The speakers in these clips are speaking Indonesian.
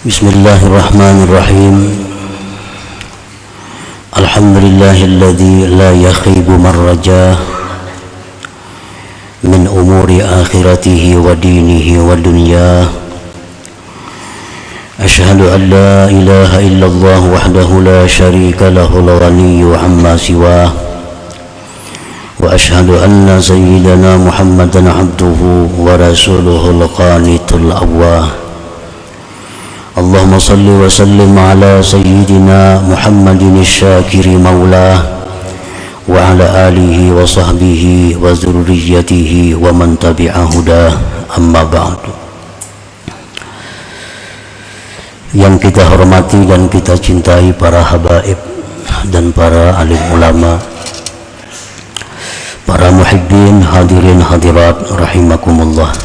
Bismillahirrahmanirrahim. Alhamdulillahilladzi la yakhibu man rajah min umuri akhiratihi wa dinihi wa dunyah. Ashhadu an la ilaha illallah wahdahu la syarika lahu al-ghaniyyu amma siwah. Wa ashhadu anna sayyidana Muhammadan abduhu wa rasuluhu al-qanitul awwah. Allahumma salli wa sallim ala sayyidina Muhammadin syakiri maulah wa ala alihi wa sahbihi wa zurriyatihi wa man tabi'ahudah, amma ba'du. Yang kita hormati dan kita cintai para habaib dan para alim ulama, para muhibbin, hadirin hadirat rahimakumullah.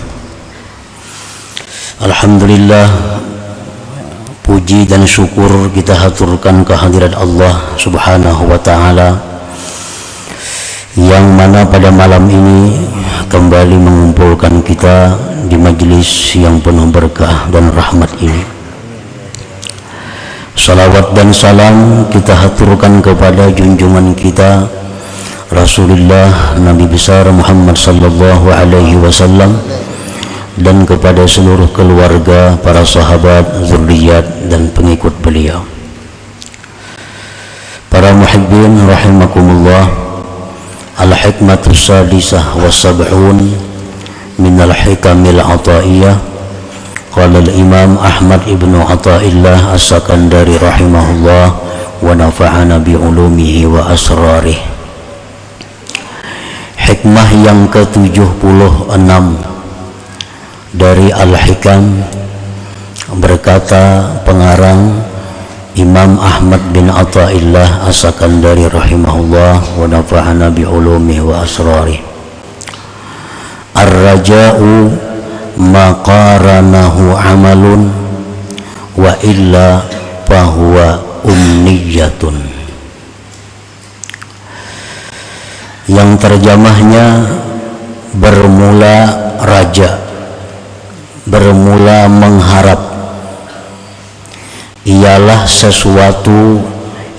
Alhamdulillah, puji dan syukur kita haturkan kehadirat Allah subhanahu wa ta'ala, yang mana pada malam ini kembali mengumpulkan kita di majlis yang penuh berkah dan rahmat ini. Salawat dan salam kita haturkan kepada junjungan kita Rasulullah Nabi besar Muhammad sallallahu alaihi wasallam, dan kepada seluruh keluarga, para sahabat, zurriyat dan pengikut beliau. Para muhibbin rahimakumullah, al-hikmatus sadisah wa sab'un min al-hikamil ataiyah. Qala al-imam Ahmad ibnu Athaillah as-Sakandari rahimahullah wa nafa'ana bi ulumihi wa asrarih. Hikmah yang ke-76 dari Al-Hikam, berkata pengarang Imam Ahmad bin Athaillah as-Sakandari rahimahullah wa nafa'ana bi ulumihi wa asrarih. Ar-raja'u ma qaranahu amalun wa illa fahuwa umniyatun. Yang terjemahnya, bermula raja, bermula mengharap, ialah sesuatu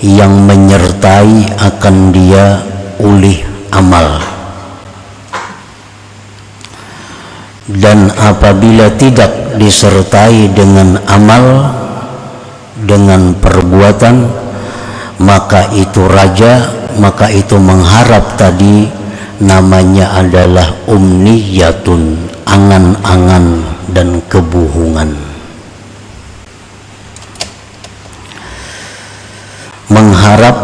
yang menyertai akan dia ulih amal, dan apabila tidak disertai dengan amal, dengan perbuatan, maka itu raja, maka itu mengharap tadi namanya adalah umniyatun, angan-angan dan kebohongan. Mengharap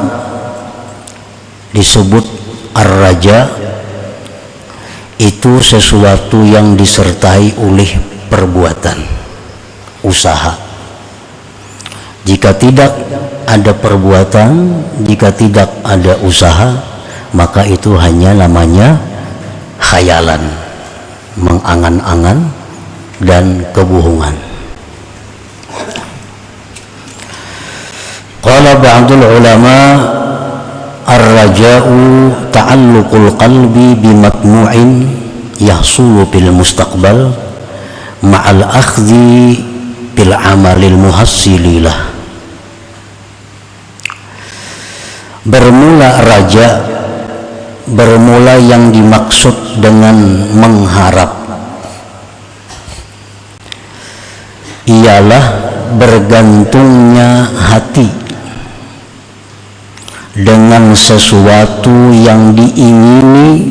disebut ar-raja, itu sesuatu yang disertai oleh perbuatan, usaha. Jika tidak ada perbuatan, jika tidak ada usaha, maka itu hanya namanya khayalan, mengangan-angan dan kebohongan. Qala ba'dul ulama, ar-raja'u ta'alluqul qalbi bimatmu'in yahsulu bil mustaqbal ma'al akhdhi bil amalil muhassililah. Bermula raja, bermula yang dimaksud dengan mengharap ialah bergantungnya hati dengan sesuatu yang diingini,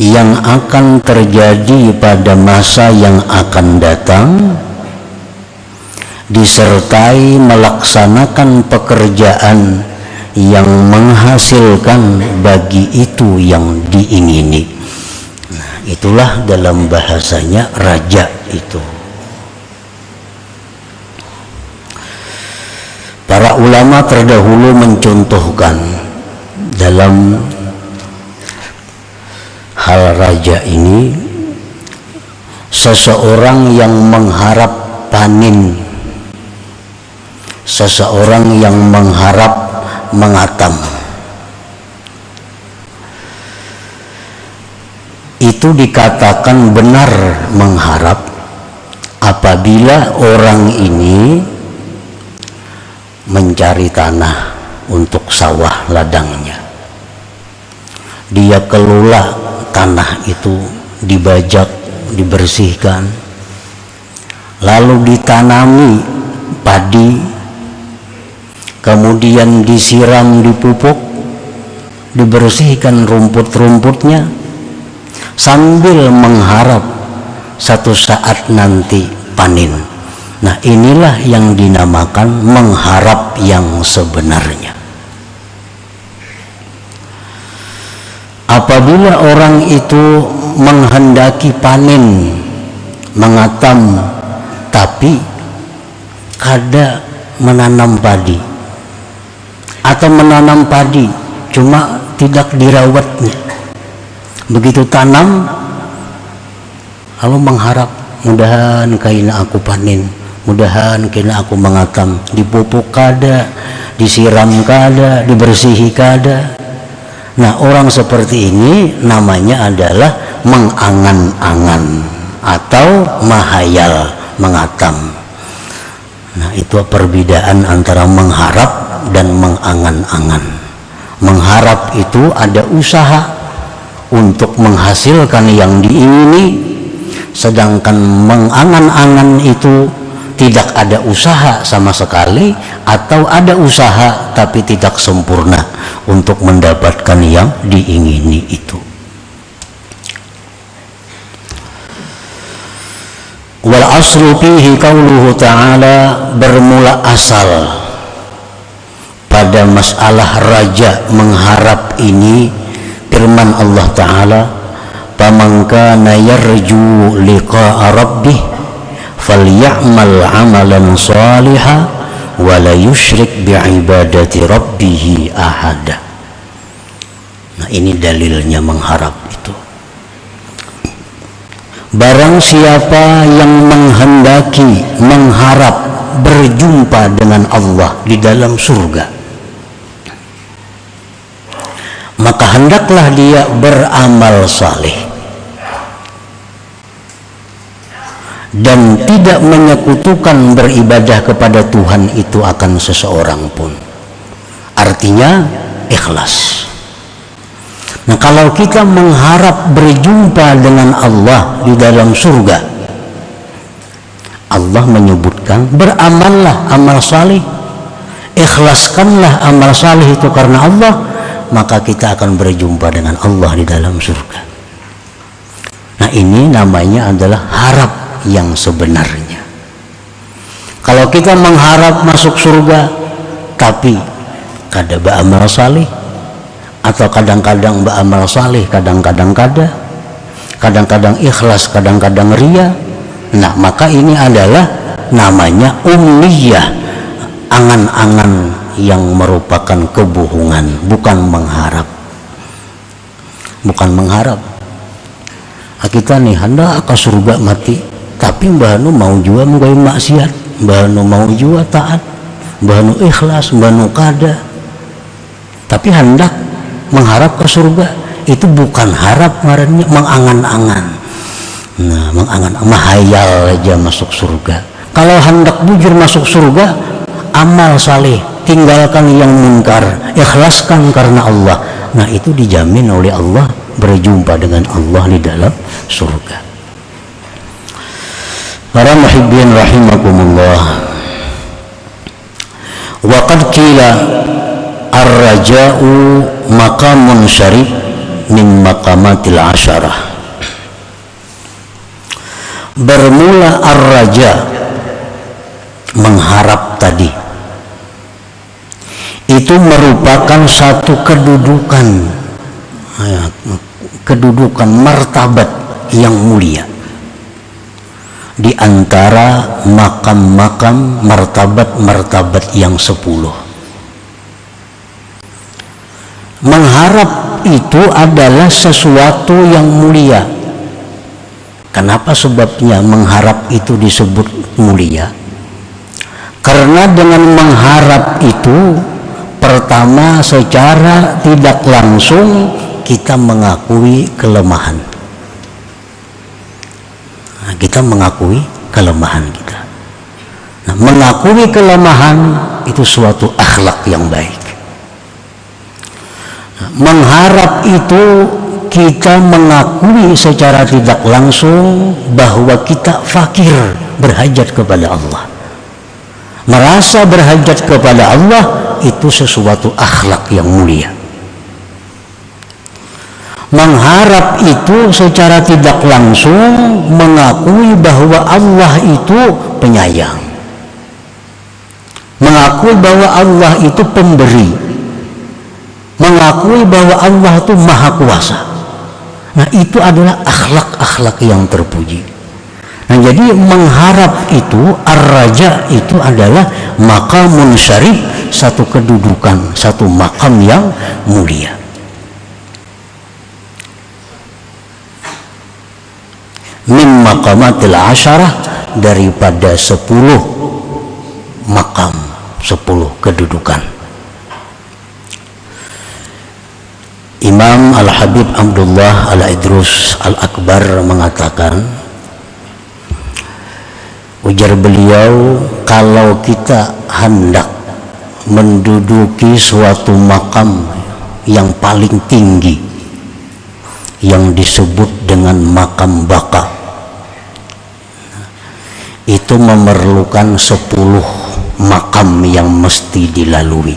yang akan terjadi pada masa yang akan datang, disertai melaksanakan pekerjaan yang menghasilkan bagi itu yang diingini. Nah, itulah dalam bahasanya raja itu. Para ulama terdahulu mencontohkan dalam hal raja ini, seseorang yang mengharap panen, seseorang yang mengharap mengatam, itu dikatakan benar mengharap apabila orang ini mencari tanah untuk sawah ladangnya, dia kelola tanah itu, dibajak, dibersihkan, lalu ditanami padi, kemudian disiram, dipupuk, dibersihkan rumput-rumputnya, sambil mengharap satu saat nanti panen. Nah, inilah yang dinamakan mengharap yang sebenarnya. Apabila orang itu menghendaki panen, mengatam, tapi kada menanam padi, atau menanam padi cuma tidak dirawatnya, begitu tanam lalu mengharap mudahan kaina aku panen, mudahan kaina aku mengatam, dipupuk kada, disiram kada, dibersihi kada. Nah, orang seperti ini namanya adalah mengangan-angan atau mahayal, mengatam. Nah, itu perbedaan antara mengharap dan mengangan-angan. Mengharap itu ada usaha untuk menghasilkan yang diingini, sedangkan mengangan-angan itu tidak ada usaha sama sekali, atau ada usaha tapi tidak sempurna untuk mendapatkan yang diingini itu. Wal aslu fihi qauluhu ta'ala, bermula asal pada masalah raja mengharap ini firman Allah Ta'ala, faman kana yarju liqa'a rabbih falya'mal 'amalan shalihan wa la yusyrik bi'ibadati rabbih ahada. Nah, ini dalilnya mengharap itu. Barang siapa yang menghendaki, mengharap berjumpa dengan Allah di dalam surga, maka hendaklah dia beramal saleh dan tidak menyekutukan beribadah kepada Tuhan itu akan seseorang pun. Artinya ikhlas. Nah, kalau kita mengharap berjumpa dengan Allah di dalam surga, Allah menyebutkan beramallah amal saleh, ikhlaskanlah amal saleh itu karena Allah, maka kita akan berjumpa dengan Allah di dalam surga. Nah, ini namanya adalah harap yang sebenarnya. Kalau kita mengharap masuk surga tapi kada beramal saleh, atau kadang-kadang beramal saleh, kadang-kadang kada, kadang-kadang ikhlas, kadang-kadang ria, nah maka ini adalah namanya umniyah, angan-angan yang merupakan kebohongan, bukan mengharap. Bukan mengharap. Kita nih hendak ke surga mati, tapi mbah nu mau juga menggawe maksiat, mbah nu mau juga taat, mbah nu ikhlas, mbah nu kada, tapi hendak mengharap ke surga. Itu bukan harap, ngarannya mengangan-angan. Nah, mengangan, mahayal aja masuk surga. Kalau hendak bujur masuk surga, amal saleh, tinggalkan yang munkar, ikhlaskan karena Allah. Nah, itu dijamin oleh Allah berjumpa dengan Allah di dalam surga. Para muhibbin rahimakumullah, wa qad qila ar-raja'u maqamun syarif min maqamatil asyarah. Bermula ar-raja, mengharap tadi, itu merupakan satu kedudukan martabat yang mulia di antara makam-makam martabat-martabat yang 10. Mengharap itu adalah sesuatu yang mulia. Kenapa sebabnya mengharap itu disebut mulia? Karena dengan mengharap itu, pertama secara tidak langsung kita mengakui kelemahan. Nah, kita mengakui kelemahan kita. Nah, mengakui kelemahan itu suatu akhlak yang baik. Nah, mengharap itu kita mengakui secara tidak langsung bahwa kita fakir, berhajat kepada Allah. Merasa berhajat kepada Allah itu sesuatu akhlak yang mulia. Mengharap itu secara tidak langsung mengakui bahwa Allah itu penyayang, mengakui bahwa Allah itu pemberi, mengakui bahwa Allah itu maha kuasa. Nah, itu adalah akhlak-akhlak yang terpuji. Nah, jadi mengharap itu, ar-raja itu adalah maqamun syarif, satu kedudukan, satu makam yang mulia. Min maqamatil asyarah, daripada 10 makam, 10 kedudukan. Imam Al-Habib Abdullah Al-Idrus Al-Akbar mengatakan, ujar beliau, kalau kita hendak menduduki suatu makam yang paling tinggi yang disebut dengan makam baka, itu memerlukan 10 makam yang mesti dilalui.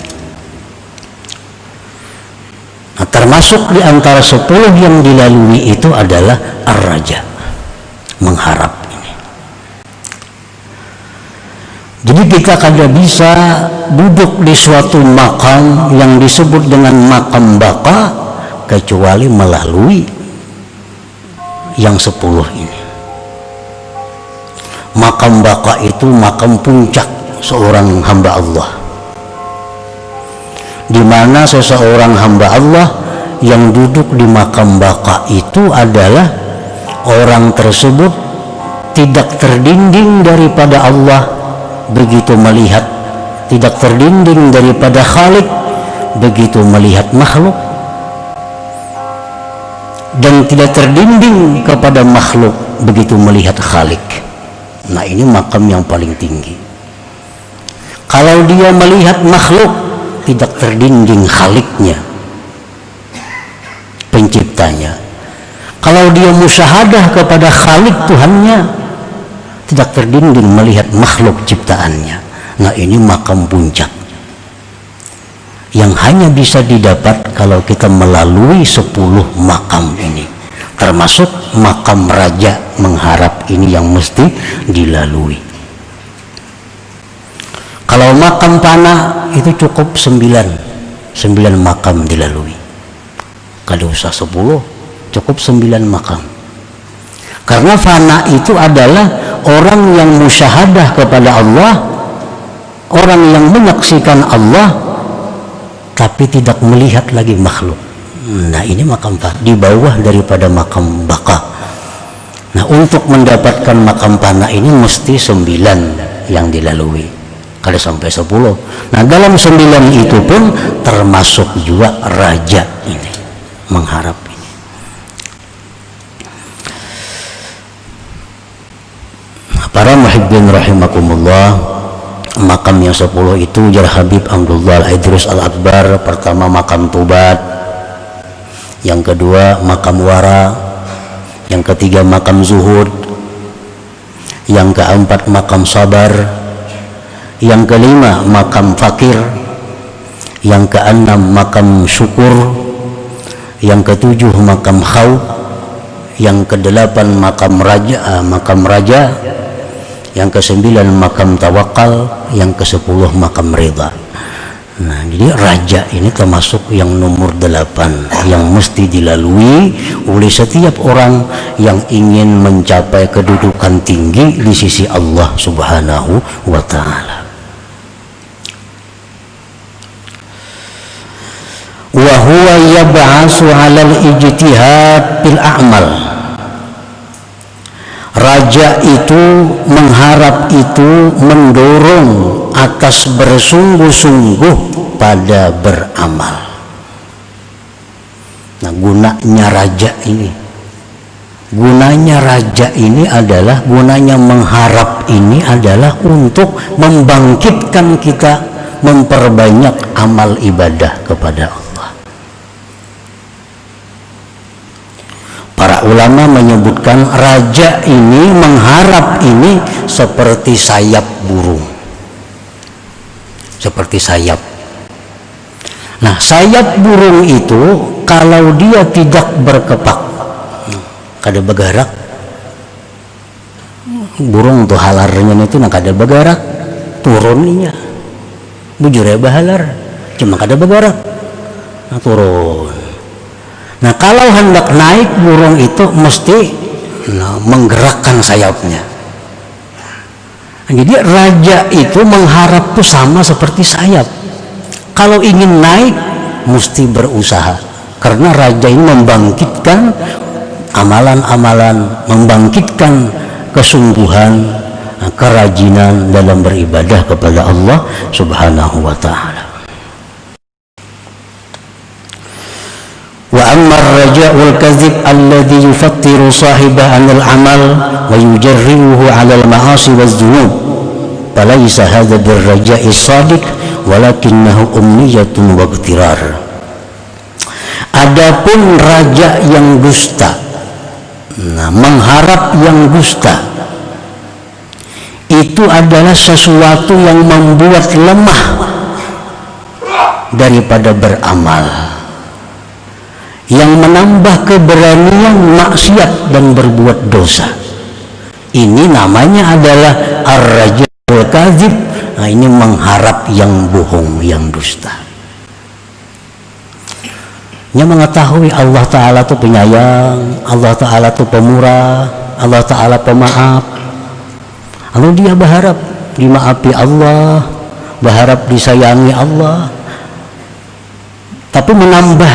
Nah, termasuk di antara 10 yang dilalui itu adalah ar-raja, mengharap ini. Jadi kita kada bisa duduk di suatu makam yang disebut dengan makam baka kecuali melalui yang 10 ini. Makam baka itu makam puncak seorang hamba Allah, di mana seseorang hamba Allah yang duduk di makam baka itu adalah orang tersebut tidak terdinding daripada Allah begitu melihat, tidak terdinding daripada Khalik begitu melihat makhluk, dan tidak terdinding kepada makhluk begitu melihat Khalik. Nah, ini makam yang paling tinggi. Kalau dia melihat makhluk, tidak terdinding Khaliknya, penciptanya. Kalau dia musyahadah kepada Khalik Tuhannya, tidak terdinding melihat makhluk ciptaannya. Nah, ini makam puncak yang hanya bisa didapat kalau kita melalui 10 makam ini, termasuk makam raja, mengharap ini yang mesti dilalui. Kalau makam fana itu cukup 9 makam dilalui. Kalau usah 10, cukup 9 makam. Karena fana itu adalah orang yang musyahadah kepada Allah, orang yang menyaksikan Allah tapi tidak melihat lagi makhluk. Nah, ini makam fana, di bawah daripada makam baka. Nah, untuk mendapatkan makam fana ini mesti 9 yang dilalui, kalau sampai 10. Nah, dalam 9 itu pun termasuk juga raja ini, mengharap ini. Para muhibbin rahimakumullah, makam yang 10 itu ujar Habib Abdullah Al-Idrus Al-Akbar, pertama makam tobat, yang kedua makam wara, yang ketiga makam zuhud, yang keempat makam sabar, yang kelima makam fakir, yang keenam makam syukur, yang ketujuh makam khauf, yang kedelapan makam raja, yang kesembilan makam tawakal, yang ke-10 makam ridha. Nah, jadi raja ini termasuk yang nomor 8 yang mesti dilalui oleh setiap orang yang ingin mencapai kedudukan tinggi di sisi Allah Subhanahu wa ta'ala. Wa huwa yab'asu 'alal ijtihad bil a'mal. Raja itu, mengharap itu mendorong atas bersungguh-sungguh pada beramal. Nah, gunanya raja ini Gunanya raja ini adalah, gunanya mengharap ini adalah untuk membangkitkan kita, memperbanyak amal ibadah kepada Allah. Para ulama menyebutkan raja ini, mengharap ini seperti sayap burung, seperti sayap. Nah, sayap burung itu kalau dia tidak berkepak, kada bergerak, burung tuh halarnya itu nak kada bergerak, turunnya bujur ya bahalar, cuma kada bergerak, nah, turun. Nah, kalau hendak naik burung itu mesti menggerakkan sayapnya. Nah, jadi raja itu mengharap tuh sama seperti sayap. Kalau ingin naik mesti berusaha, karena raja ini membangkitkan amalan-amalan, membangkitkan kesungguhan, kerajinan dalam beribadah kepada Allah Subhanahu wa ta'ala. Wa amma ar-raja'ul kadhib alladhi yufattiru sahibah 'anil amal wa yujarribuhu 'ala al-ma'asi waz-dhunub falaysa hadha bir-raja'is shadiq walakinnahu umniyatun wa ightirar. Adapun raja yang dusta, nah, mengharap yang dusta itu adalah sesuatu yang membuat lemah daripada beramal, yang menambah keberanian maksiat dan berbuat dosa. Ini namanya adalah ar-raja'ul kadzib. Nah, ini mengharap yang bohong, yang dusta. Dia mengetahui Allah Ta'ala itu penyayang, Allah Ta'ala itu pemurah, Allah Ta'ala pemaaf. Lalu dia berharap dimaafi Allah, berharap disayangi Allah, tapi menambah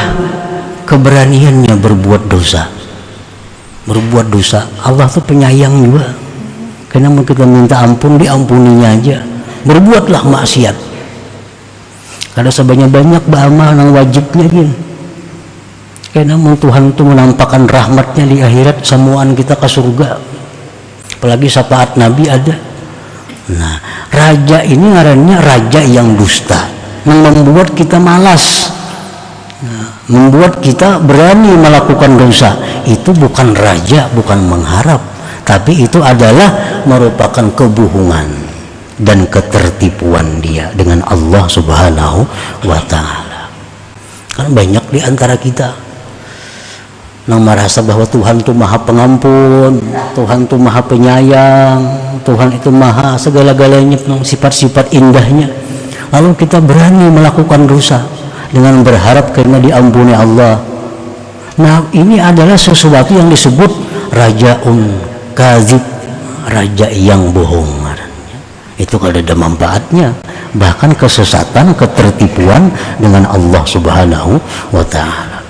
keberaniannya berbuat dosa. Berbuat dosa, Allah itu penyayang juga. Karena kita minta ampun, diampuninya aja. Berbuatlah maksiat. Kada sebanyak-banyak beramal yang wajibnya gini. Karena Tuhan itu menampakkan rahmatnya di akhirat, semuaan kita ke surga. Apalagi syafaat Nabi ada. Nah, raja ini ngarannya raja yang dusta, yang membuat kita malas, membuat kita berani melakukan dosa. Itu bukan raja, bukan mengharap, tapi itu adalah merupakan kebohongan dan ketertipuan dia dengan Allah Subhanahu wa ta'ala. Kan banyak di antara kita yang merasa bahwa Tuhan itu maha pengampun, Tuhan itu maha penyayang, Tuhan itu maha segala-galanya, sifat-sifat indahnya. Lalu kita berani melakukan dosa dengan berharap karena diampuni Allah. Nah, ini adalah sesuatu yang disebut rajaun kadzib, raja yang bohong. Itu kalau ada manfaatnya, bahkan kesesatan, ketertipuan dengan Allah Subhanahu wa ta'ala.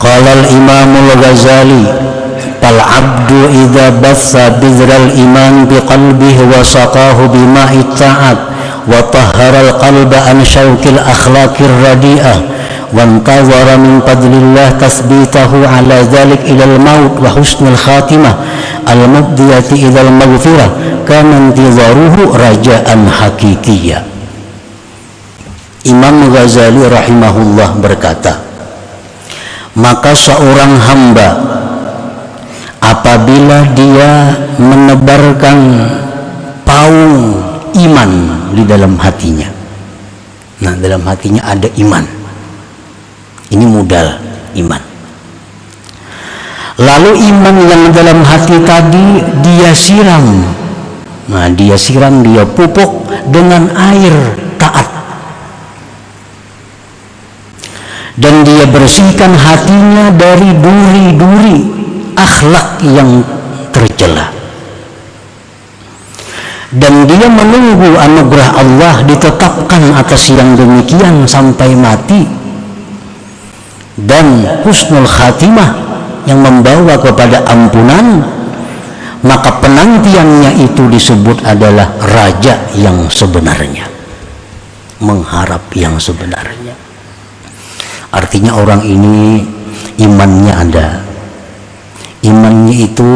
Qala al-Imam al-Ghazali fal 'abdu idza bassa bizral iman biqalbihi wa saqahu bima'i ta'at wa tahhara al-qalba an syauqil akhlaqir radi'ah wa antazara min fadlillah tasbitahu ala dhalik ila al-maut wa husnul khatimah al-mubdiyati ila al-maghfirah kana intizaruhu raja'an hakikiyya. Imam Ghazali rahimahullah berkata, maka seorang hamba apabila dia menebarkan paung iman di dalam hatinya, nah dalam hatinya ada iman, ini modal iman, lalu iman yang dalam hati tadi dia siram, nah dia siram, dia pupuk dengan air taat, dan dia bersihkan hatinya dari duri-duri akhlak yang tercela, dan dia menunggu anugerah Allah ditetapkan atas yang demikian sampai mati, dan husnul khatimah yang membawa kepada ampunan, maka penantiannya itu disebut adalah raja yang sebenarnya, mengharap yang sebenarnya. Artinya orang ini imannya ada. Imannya itu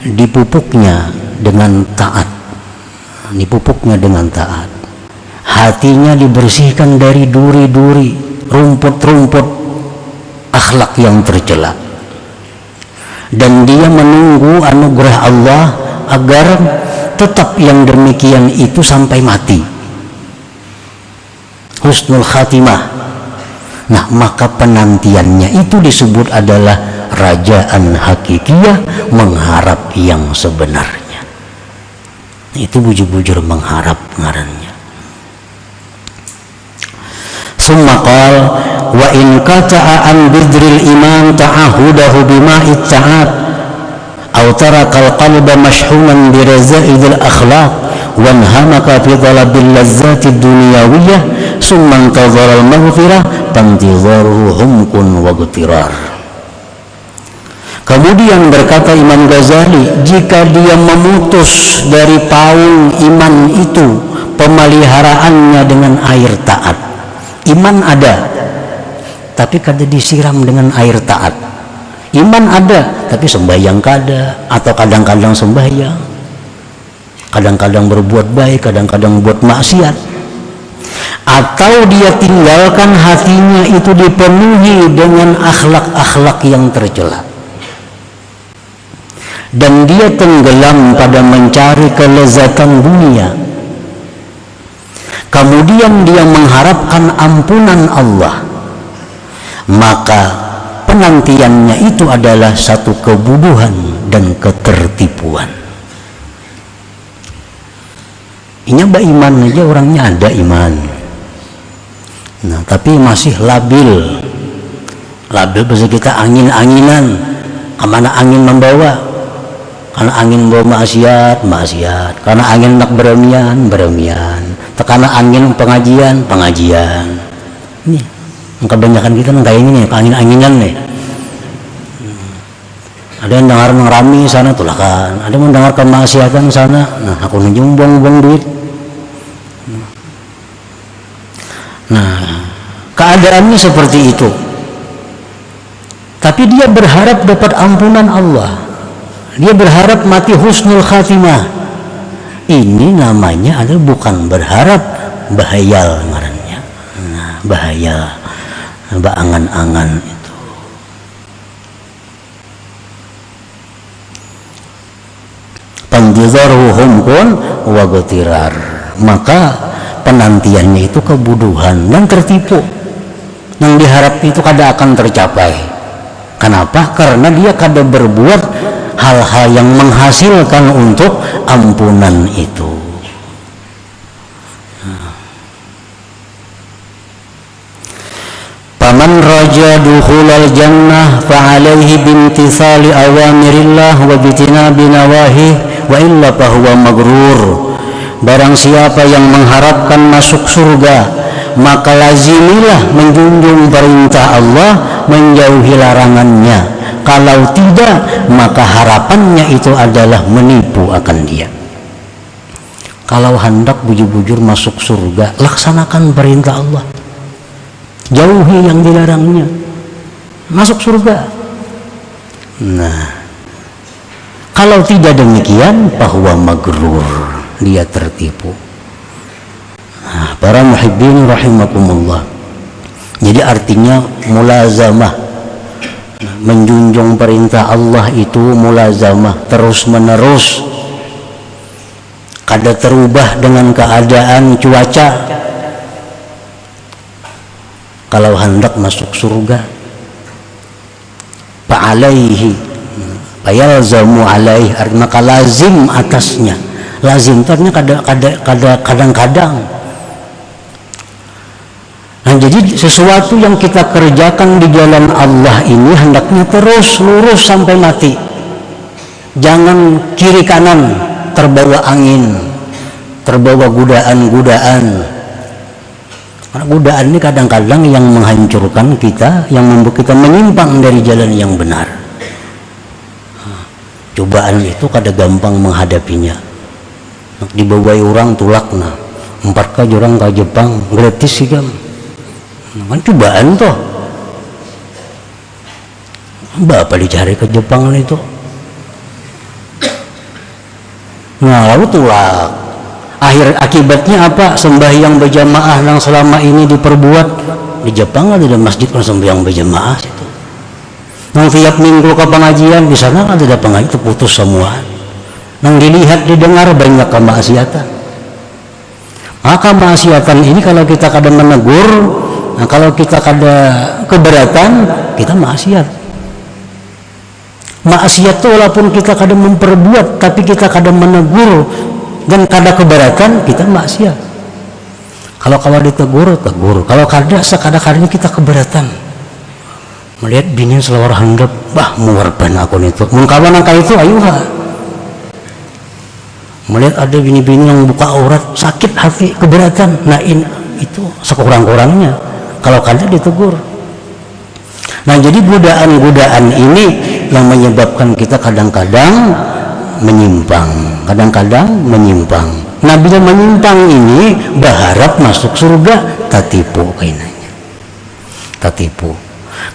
dipupuknya dengan taat, dipupuknya dengan taat. Hatinya dibersihkan dari duri-duri, rumput-rumput akhlak yang tercela, dan dia menunggu anugerah Allah agar tetap yang demikian itu sampai mati, husnul khatimah. Nah, maka penantiannya itu disebut adalah rajaan hakikiyah, mengharap yang sebenarnya. Itu bujur-bujur mengharap ngarannya. Summa qala wa in qata'a an bidril iman ta'ahudahu bima'it ta'at aw taraka al-qalba mashhunan bi raza'idil akhlaq wa anhamaka fi talabil lazzati dunyawiyah summa intazara al-maghfirah tantizaruhu humkun wa gutirar. Kemudian berkata Imam Ghazali, jika dia memutus dari paung iman itu pemeliharaannya dengan air taat. Iman ada, tapi kada disiram dengan air taat. Iman ada, tapi sembahyang kada, atau kadang-kadang sembahyang, kadang-kadang berbuat baik, kadang-kadang buat maksiat. Atau dia tinggalkan hatinya itu dipenuhi dengan akhlak-akhlak yang tercela, dan dia tenggelam pada mencari kelezatan dunia. Kemudian dia mengharapkan ampunan Allah, maka penantiannya itu adalah satu kebodohan dan ketertipuan. Ini iman aja, orangnya ada iman, nah tapi masih labil bahasa kita angin-anginan. Kemana angin membawa? Karena angin bawa maksiat, karena angin nak beremian, karena angin pengajian. Ini kebanyakan kita kayak ini nih, angin-anginan nih. Ada yang dengar ngerami sana tulah kan, ada yang mendengar kemaksiatan sana. Nah, aku nunjuk buang duit. Nah, keadaannya seperti itu. Tapi dia berharap dapat ampunan Allah. Dia berharap mati husnul khatimah. Ini namanya adalah bukan berharap, bahayal ngarannya. Nah, bahaya, baangan-angan itu. Panjizaruhum kun wa gutirar. Maka penantiannya itu kebodohan dan tertipu. Yang diharap itu kada akan tercapai. Kenapa? Karena dia kada berbuat hal-hal yang menghasilkan untuk ampunan itu. Faman raja dukhulal jannah fa'alaihi bimtithali awamirillah wa bitinabi nawahi wa illa fahuwa magrur. Barang siapa yang mengharapkan masuk surga, maka lazimilah menjunjung perintah Allah, menjauhi larangannya. Kalau tidak, maka harapannya itu adalah menipu akan dia. Kalau hendak bujur-bujur masuk surga, laksanakan perintah Allah, jauhi yang dilarangnya, masuk surga. Nah, kalau tidak demikian, bahwa magrur, dia tertipu. Nah, para muhibbin rahimakumullah. Jadi artinya mulazamah, menjunjung perintah Allah itu mulazamah, terus menerus, kada terubah dengan keadaan cuaca. Kalau hendak masuk surga, fa'alaihi, fayalzamu alaihi, maka lazim atasnya. Lazim itu kadang-kadang. Nah, jadi sesuatu yang kita kerjakan di jalan Allah ini hendaknya terus lurus sampai mati. Jangan kiri kanan terbawa angin, terbawa godaan-godaan. Karena godaan ini kadang-kadang yang menghancurkan kita, yang membuat kita menyimpang dari jalan yang benar. Cobaan itu kada gampang menghadapinya. Nak dibawai orang tulak nah, 4 ka orang ke Jepang gratis sih kan. Kan cobaan toh. Bapak dicari ke Jepang itu. Nah lalu tulak. Akhir akibatnya apa? Sembahyang berjamaah yang selama ini diperbuat di Jepang ada masjid yang sembahyang berjamaah itu. Nang tiap minggu ke pengajian di sana kan tidak pengajian itu putus semua. Nang dilihat didengar banyak kemaksiatan. Maka kemaksiatan ini kalau kita kadang menegur, nah kalau kita kada keberatan, kita maksiat. Maksiat itu walaupun kita kadang memperbuat, tapi kita kadang menegur dan kada keberatan, kita maksiat. Kalau ditegur, tegur. Kalau kada sekadang-kadang kita keberatan. Melihat bini selawar handap, bah muarban aku itu. Mengkawan angka itu ayuha. Melihat ada bini-bini yang buka aurat, sakit hati, keberatan. Nah itu sekurang-kurangnya. Kalau kada ditegur. Nah jadi godaan-godaan ini yang menyebabkan kita kadang-kadang menyimpang. Nah bila menyimpang ini berharap masuk surga, tatipu kainanya. Tatipu.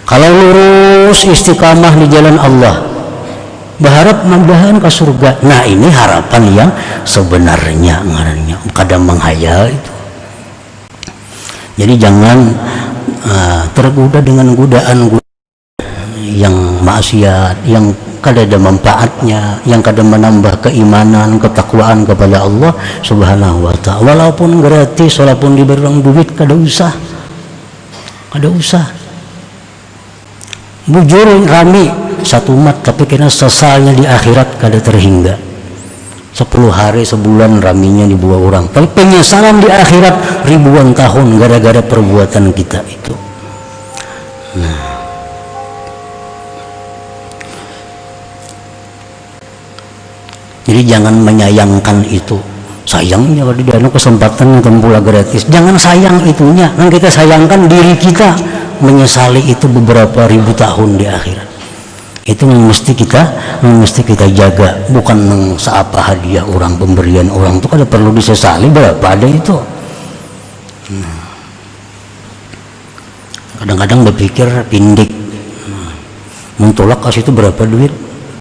Kalau lurus istiqamah di jalan Allah, berharap mudah-mudahan ke surga. Nah ini harapan yang sebenarnya ngarannya, kadang menghayal itu. Jadi jangan tergoda dengan godaan yang maksiat, yang kada ada manfaatnya, yang kada menambah keimanan, ketakwaan kepada Allah Subhanahu wa ta'ala. Walaupun gratis, walaupun diberi duit, kada usah. Bujur rami satu umat, tapi kena sesalnya di akhirat kada terhingga. 10 hari sebulan raminya di dua orang, tapi penyesalan di akhirat ribuan tahun gara-gara perbuatan kita itu. Nah jadi jangan menyayangkan itu. Sayangnya kalau di dalam kesempatan yang pula gratis, jangan sayang itunya. Nah kita sayangkan diri kita menyesali itu beberapa ribu tahun di akhirat. Itu mesti kita jaga, bukan seapa hadiah orang, pemberian orang itu kada perlu disesali berapa ada itu. Kadang-kadang berpikir pindik, mentolak kasih itu berapa duit,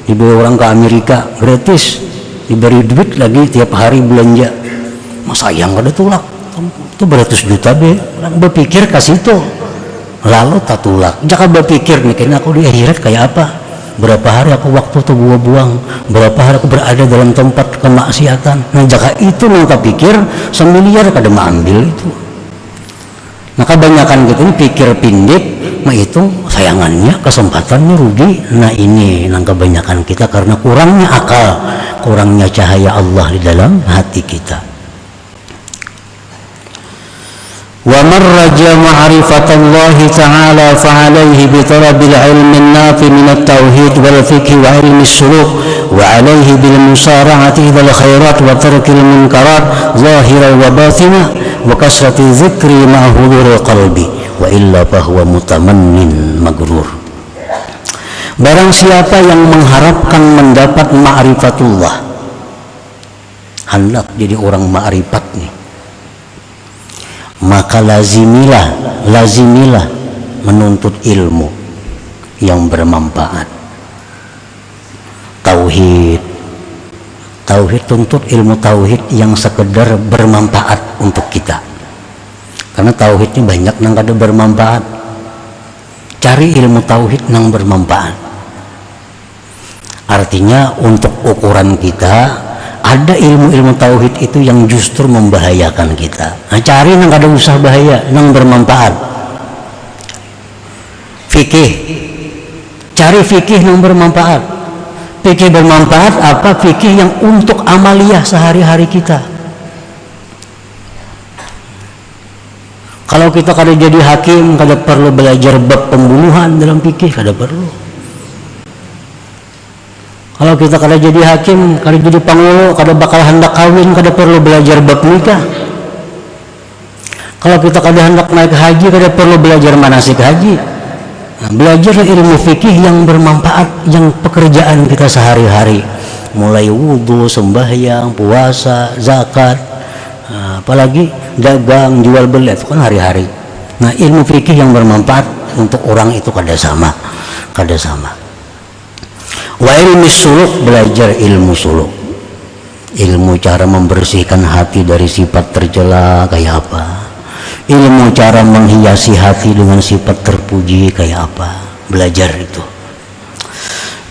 diberi orang ke Amerika gratis, diberi duit lagi tiap hari belanja, mas sayang kada tulak itu beratus juta be, berpikir kasih itu lalu tak tulak. Jangan berpikir nih kayaknya aku di akhirat kayak apa, berapa hari aku waktu tuh buang-buang, berapa hari aku berada dalam tempat kemaksiatan. Nah jika itu nangka pikir semiliar kada ambil itu. Nah kebanyakan kita ini pikir pindik, nah itu sayangannya, kesempatannya rugi. Nah ini nangka kebanyakan kita karena kurangnya akal, kurangnya cahaya Allah di dalam hati kita. وَمَنْ رَجَى مَعْرِفَةَ اللَّهِ تَعَالَى فَعَلَيْهِ بِطَلَبِ الْعِلْمِ النَّافِعِ مِنَ التَّوْحِيدِ وَالْفِقْهِ وَعِلْمِ السُّلُوكِ وَعَلَيْهِ بِالْمُسَارَعَةِ إِلَى الْخَيْرَاتِ وَتَرْكِ الْمُنكَرَاتِ ظَاهِرًا وَبَاطِنًا وَكَثْرَةِ الذِّكْرِ مَعَ حُضُورِ الْقَلْبِ وَإِلَّا فَهُوَ مُتَمَنٍّ مَغْرُورٌ. Barang siapa yang mengharapkan mendapat ma'rifatullah, hendak jadi orang ma'rifat nih, maka lazimilah menuntut ilmu yang bermanfaat. Tauhid, tuntut ilmu tauhid yang sekedar bermanfaat untuk kita, karena tauhidnya banyak yang kada bermanfaat. Cari ilmu tauhid yang bermanfaat, artinya untuk ukuran kita ada ilmu-ilmu tauhid itu yang justru membahayakan kita. Nah cari yang kada usah bahaya, yang bermanfaat. Fikih, cari fikih yang bermanfaat. Fikih bermanfaat apa? Fikih yang untuk amaliyah sehari-hari kita. Kalau kita kada jadi hakim, kada perlu belajar bab pembunuhan dalam fikih, kada perlu. Kalau kita kada jadi hakim, kada jadi pangulo, kada bakal hendak kawin, kada perlu belajar bab nikah. Kalau kita kada hendak naik haji, kada perlu belajar manasik haji. Nah, belajar ilmu fikih yang bermanfaat, yang pekerjaan kita sehari-hari, mulai wudhu, sembahyang, puasa, zakat, apalagi dagang, jual beli, itu kan hari-hari. Nah ilmu fikih yang bermanfaat untuk orang itu kada sama. Wa ilmi suluk, belajar ilmu suluk, ilmu cara membersihkan hati dari sifat tercela kayak apa, ilmu cara menghiasi hati dengan sifat terpuji kayak apa, belajar itu.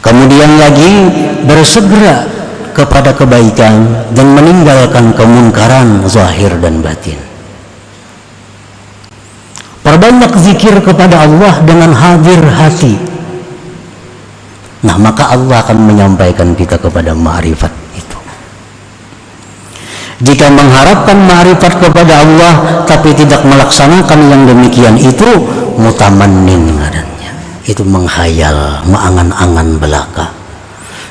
Kemudian lagi bersegera kepada kebaikan dan meninggalkan kemunkaran zahir dan batin. Perbanyak zikir kepada Allah dengan hadir hati. Nah, maka Allah akan menyampaikan kita kepada ma'rifat itu. Jika mengharapkan ma'rifat kepada Allah tapi tidak melaksanakan yang demikian, itu mutamannin ngarannya. Itu menghayal, mengangan-angan belaka.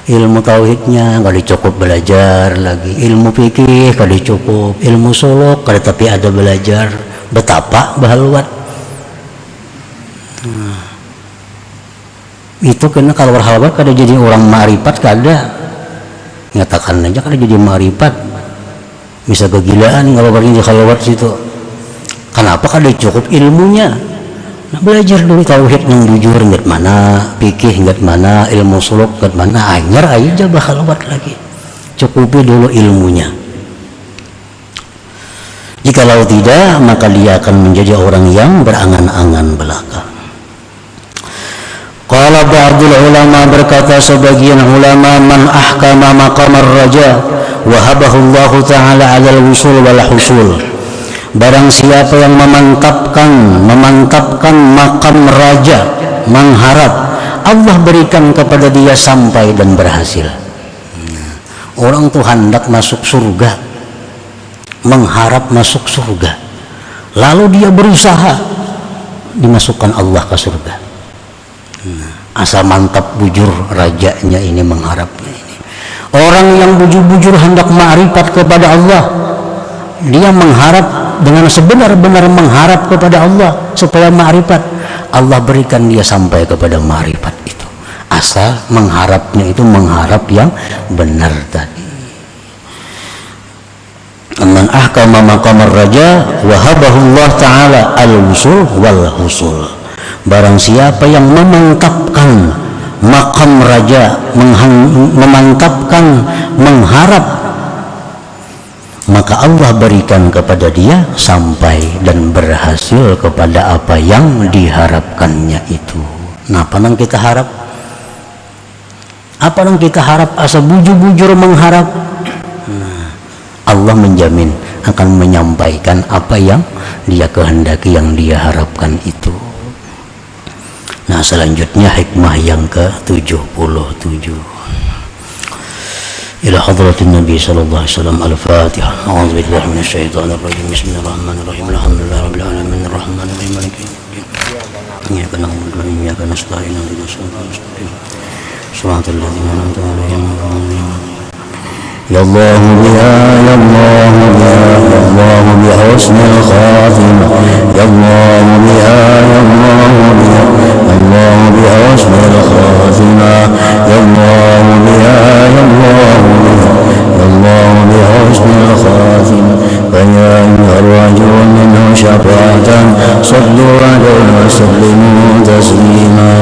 Ilmu tauhidnya kada cukup belajar lagi, ilmu fikih kada cukup, ilmu suluk kada tapi ada belajar, betapa bahaluat. Itu kena kalau berhalawat kada jadi orang ma'rifat, kada nyatakan aja kada jadi ma'rifat, bisa kegilaan kalau berarti halawat situ. Kenapa kada cukup ilmunya? Nah, belajar dulu tauhid yang jujur nggak mana, fikih nggak mana, ilmu suluk nggak mana, anyar aja halawat lagi. Cukupi dulu ilmunya. Jikalau tidak, maka dia akan menjadi orang yang berangan-angan belaka. Qala ba'dul ulama, berkata sebagian ulama, man ahkama maqamar raja wahabahu Allah ta'ala 'alal wusul wal husul. Barang siapa yang memantapkan makam raja, mengharap Allah berikan kepada dia sampai dan berhasil. Orang tuh hendak masuk surga, mengharap masuk surga, lalu dia berusaha dimasukkan Allah ke surga. Asal mantap bujur rajanya ini, mengharapnya ini. Orang yang bujur-bujur hendak ma'rifat kepada Allah, dia mengharap dengan sebenar-benar mengharap kepada Allah supaya ma'rifat, Allah berikan dia sampai kepada ma'rifat itu. Asal mengharapnya itu mengharap yang benar tadi. Man ahkama maqamar raja wahabahu Allah ta'ala al-wusul wal husul. Barang siapa yang memantapkan makam raja, memantapkan mengharap, maka Allah berikan kepada dia sampai dan berhasil kepada apa yang diharapkannya itu. Nah, apa yang kita harap? Apa yang kita harap? Asa bujur-bujur mengharap. Nah, Allah menjamin akan menyampaikan apa yang dia kehendaki, yang dia harapkan itu. Nah, selanjutnya hikmah yang ke-77. Ila hadratin Nabi sallallahu alaihi wasallam. Al-Fatihah. A'udzu billahi minasy syaithanir rajim. Bismillahirrahmanirrahim. Alhamdulillahirabbil alamin arrahmanir rahim maliki yaumiddin. Iyyaka na'budu wa iyyaka nasta'in. Ihdinas siratal mustaqim. Shiratal ladzina an'amta 'alaihim ghairil maghdubi 'alaihim. Ya Allah ya Allah ya Allah bi husnil khatimah. Ya Allah ya Allah ya Allah bi husnil khatimah. Ya Allah ya Allah ya Allah bi husnil khatimah. Fa ya ayyuhar minhu syafa'atan sallu alaihi wa sallimu taslima.